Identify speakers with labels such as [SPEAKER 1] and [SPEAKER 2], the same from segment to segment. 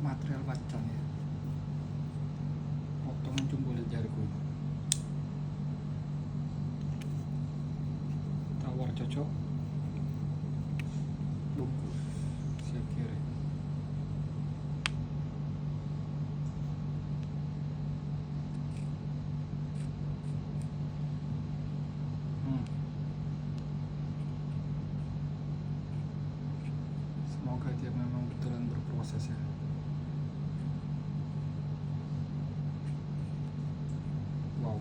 [SPEAKER 1] material bacaan ya, potongan jumbo jariku. Tawar cocok, bungkus siap kirim. Semoga dia memang betulan berproses ya. Wow.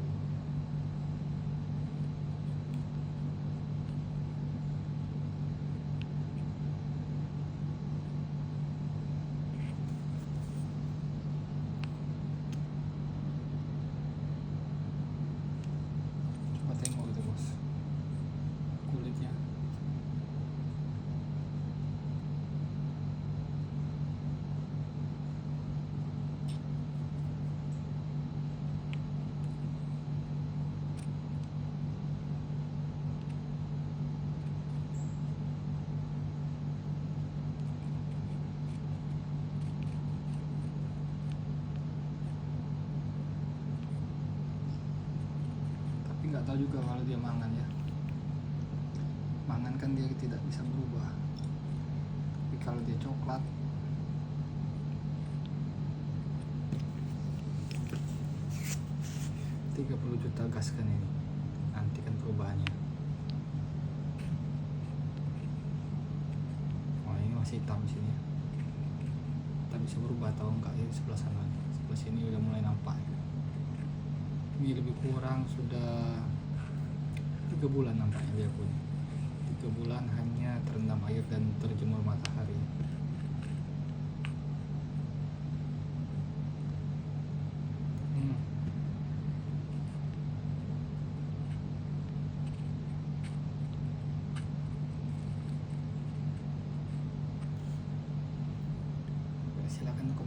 [SPEAKER 1] Coba tengok itu bos, kulitnya. Nggak tahu juga kalau dia mangan ya. Mangan kan dia tidak bisa berubah. Tapi kalau dia coklat, $30 juta gas kan ini. Nanti kan perubahannya. Oh ini masih hitam di sini. Kita bisa berubah atau enggak ya di sebelah sana. Sebelah sini udah mulai nampak. Ini lebih kurang sudah 3 bulan nampaknya dia punya. 3 bulan hanya terendam air dan terjemur matahari. Silakan